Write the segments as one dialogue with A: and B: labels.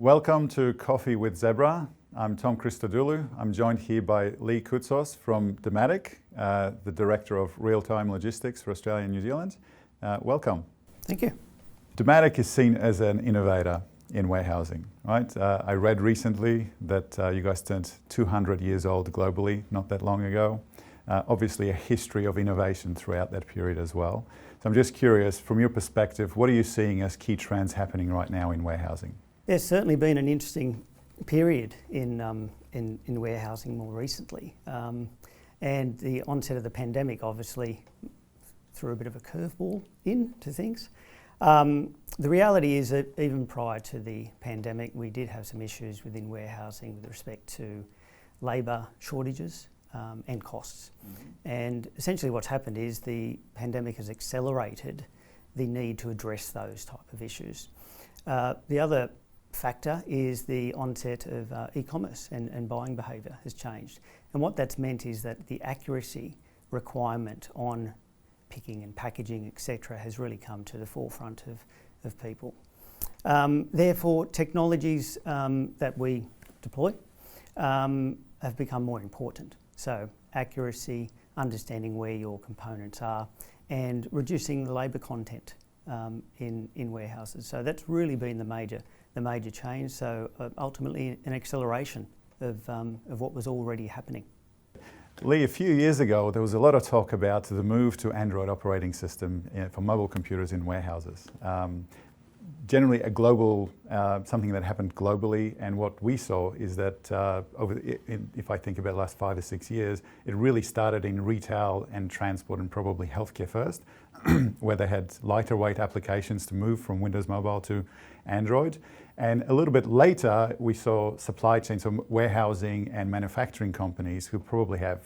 A: Welcome to Coffee with Zebra. I'm Tom Christodoulou. I'm joined here by Lee Koutsos from Dematic, the Director of Real-Time Logistics for Australia and New Zealand. Welcome.
B: Thank you.
A: Dematic is seen as an innovator in warehousing, right? I read recently that you guys turned 200 years old globally not that long ago. Obviously a history of innovation throughout that period as well. So I'm just curious, from your perspective, what are you seeing as key trends happening right now in warehousing?
B: There's certainly been an interesting period in warehousing more recently. And the onset of the pandemic obviously threw a bit of a curveball into things. The reality is that even prior to the pandemic, we did have some issues within warehousing with respect to labour shortages and costs. Mm-hmm. And essentially what's happened is the pandemic has accelerated the need to address those type of issues. The other factor is the onset of e-commerce and buying behaviour has changed. And what that's meant is that the accuracy requirement on picking and packaging, etc., has really come to the forefront of people. Therefore, technologies that we deploy have become more important. So accuracy, understanding where your components are, and reducing the labour content in warehouses. So that's really been the major change. So ultimately an acceleration of what was already happening.
A: Lee, a few years ago there was a lot of talk about the move to Android operating system for mobile computers in warehouses. Generally a global, something that happened globally, and what we saw is that if I think about the last 5 or 6 years, it really started in retail and transport and probably healthcare first, where they had lighter weight applications to move from Windows Mobile to Android. And a little bit later, we saw supply chains, so warehousing and manufacturing companies who probably have,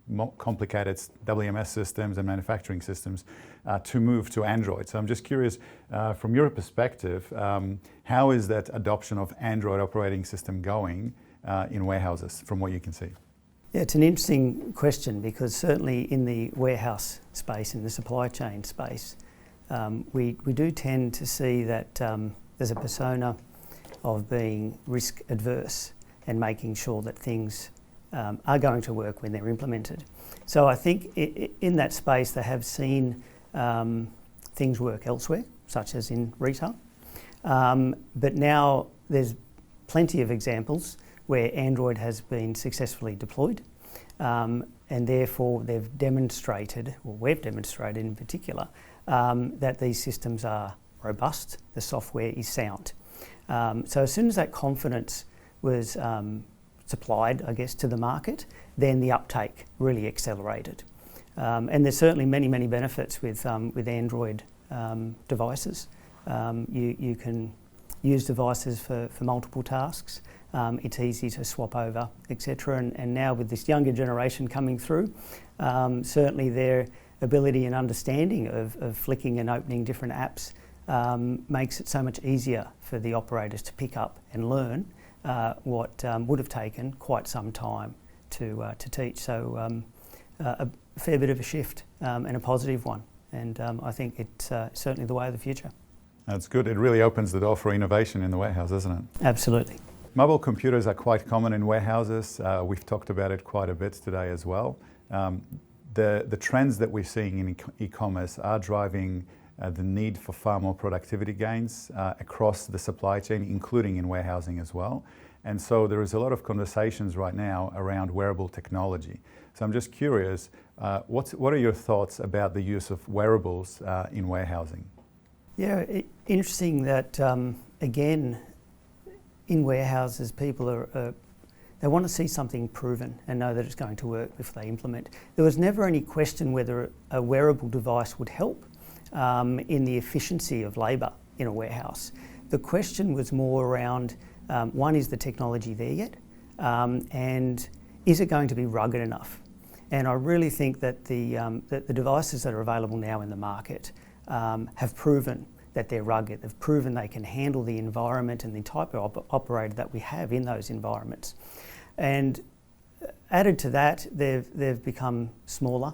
A: more complicated WMS systems and manufacturing systems to move to Android. So I'm just curious, from your perspective, how is that adoption of Android operating system going in warehouses, from what you can see?
B: Yeah, it's an interesting question because certainly in the warehouse space, in the supply chain space, we do tend to see that there's a persona of being risk adverse and making sure that things are going to work when they're implemented. So I think in that space they have seen things work elsewhere, such as in retail. But now there's plenty of examples where Android has been successfully deployed, and therefore they've demonstrated, or we've demonstrated in particular, that these systems are robust, the software is sound. So as soon as that confidence was supplied, I guess, to the market, then the uptake really accelerated. And there's certainly many benefits with Android devices. You can use devices for multiple tasks. It's easy to swap over, etc. And now with this younger generation coming through, certainly their ability and understanding of flicking and opening different apps makes it so much easier for the operators to pick up and learn what would have taken quite some time to teach. So a fair bit of a shift and a positive one. And I think it's certainly the way of the future.
A: That's good. It really opens the door for innovation in the warehouse, doesn't it?
B: Absolutely.
A: Mobile computers are quite common in warehouses. We've talked about it quite a bit today as well. The trends that we're seeing in e-commerce are driving the need for far more productivity gains across the supply chain, including in warehousing as well. And so there is a lot of conversations right now around wearable technology. So I'm just curious, what are your thoughts about the use of wearables in warehousing?
B: Yeah, interesting that, again, in warehouses, people they want to see something proven and know that it's going to work before they implement. There was never any question whether a wearable device would help in the efficiency of labour in a warehouse. The question was more around, one, is the technology there yet? And is it going to be rugged enough? And I really think that the devices that are available now in the market have proven that they're rugged. They've proven they can handle the environment and the type of operator that we have in those environments. And added to that, they've become smaller,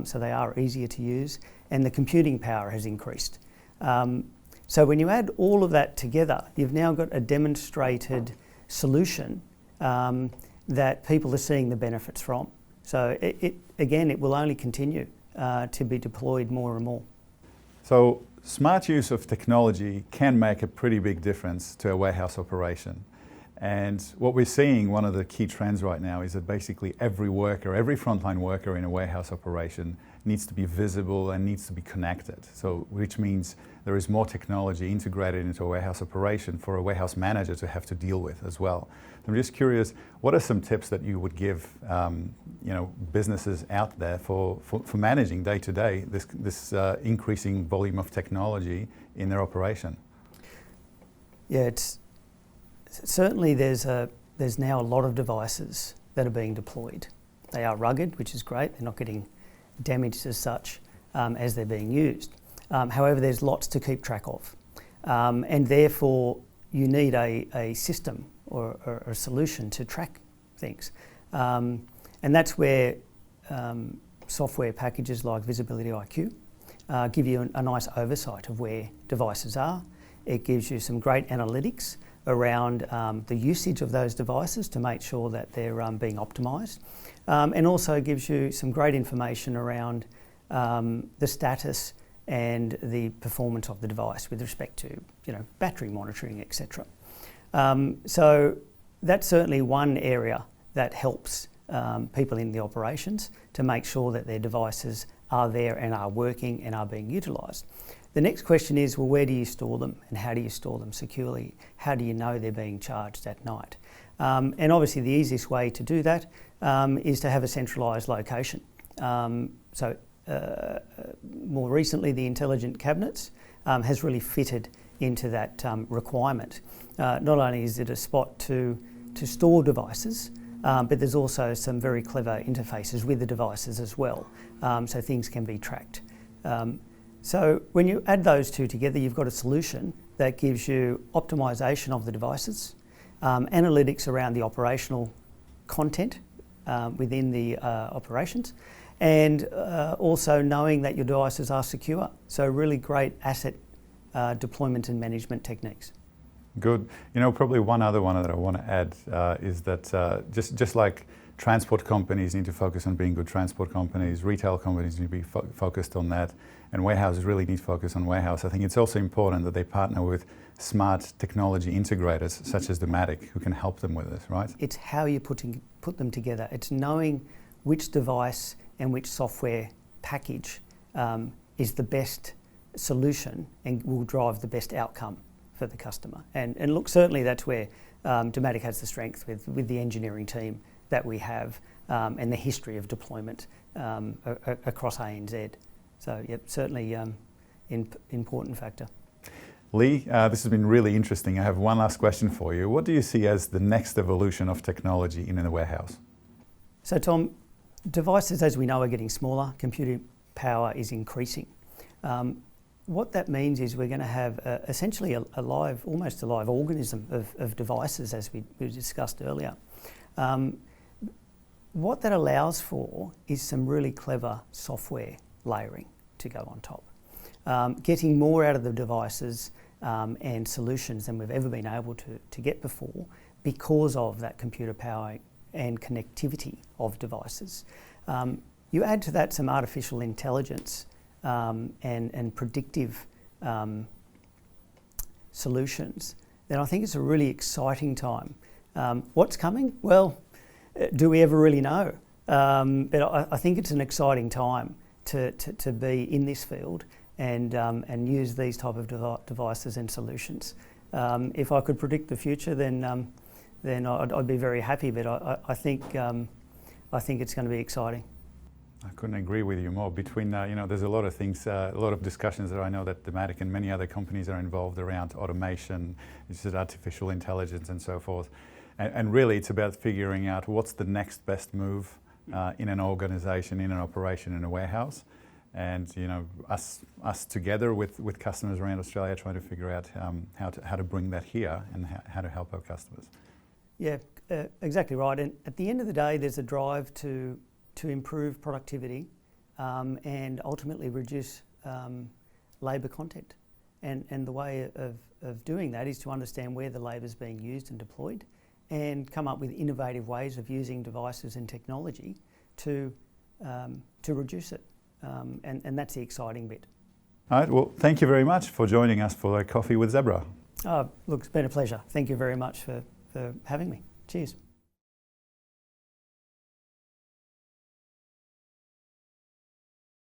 B: so they are easier to use, and the computing power has increased. So when you add all of that together, you've now got a demonstrated solution that people are seeing the benefits from. So it will only continue to be deployed more and more.
A: So smart use of technology can make a pretty big difference to a warehouse operation. And what we're seeing, one of the key trends right now, is that basically every worker, every frontline worker in a warehouse operation needs to be visible and needs to be connected. So, which means there is more technology integrated into a warehouse operation for a warehouse manager to have to deal with as well. I'm just curious, what are some tips that you would give businesses out there for managing day to day this increasing volume of technology in their operation?
B: Yeah, certainly there's now a lot of devices that are being deployed. They are rugged, which is great. They're not getting damaged as such as they're being used. However, there's lots to keep track of. And therefore, you need a system or a solution to track things. And that's where software packages like Visibility IQ give you a nice oversight of where devices are. It gives you some great analytics around the usage of those devices to make sure that they're being optimised, and also gives you some great information around the status and the performance of the device with respect to battery monitoring, etc. So that's certainly one area that helps people in the operations to make sure that their devices are there and are working and are being utilised. The next question is, well, where do you store them and how do you store them securely? How do you know they're being charged at night? And obviously the easiest way to do that is to have a centralised location. So more recently, the intelligent cabinets has really fitted into that requirement. Not only is it a spot to store devices, but there's also some very clever interfaces with the devices as well, so things can be tracked. So when you add those two together, you've got a solution that gives you optimisation of the devices, analytics around the operational content within the operations, and also knowing that your devices are secure. So really great asset deployment and management techniques.
A: Good. Probably one other one that I want to add is that just like transport companies need to focus on being good transport companies, retail companies need to be focused on that, and warehouses really need to focus on warehouse. I think it's also important that they partner with smart technology integrators such as Dematic who can help them with this, right?
B: It's how you put them together. It's knowing which device and which software package is the best solution and will drive the best outcome for the customer. And look, certainly that's where Dematic has the strength with the engineering team that we have and the history of deployment across ANZ. So, yep, certainly important factor.
A: Lee, this has been really interesting. I have one last question for you. What do you see as the next evolution of technology in the warehouse?
B: So, Tom, devices, as we know, are getting smaller. Computing power is increasing. What that means is we're going to have essentially almost a live organism of devices, as we discussed earlier. What that allows for is some really clever software layering to go on top. Getting more out of the devices and solutions than we've ever been able to get before because of that computer power and connectivity of devices. You add to that some artificial intelligence and predictive solutions, then I think it's a really exciting time. What's coming? Well, do we ever really know? But I think it's an exciting time to be in this field and use these type of devices and solutions. If I could predict the future, then I'd be very happy. But I think it's going to be exciting.
A: I couldn't agree with you more. Between there's a lot of things, a lot of discussions that I know that Dematic and many other companies are involved around automation, artificial intelligence, and so forth. And really, it's about figuring out what's the next best move in an organisation, in an operation, in a warehouse, and us together with customers around Australia, trying to figure out how to bring that here and how to help our customers.
B: Yeah, exactly right. And at the end of the day, there's a drive to improve productivity and ultimately reduce labour content. And the way of doing that is to understand where the labour is being used and deployed, and come up with innovative ways of using devices and technology to reduce it. And that's the exciting bit.
A: All right, well, thank you very much for joining us for a Coffee with Zebra.
B: Look, it's been a pleasure. Thank you very much for having me. Cheers.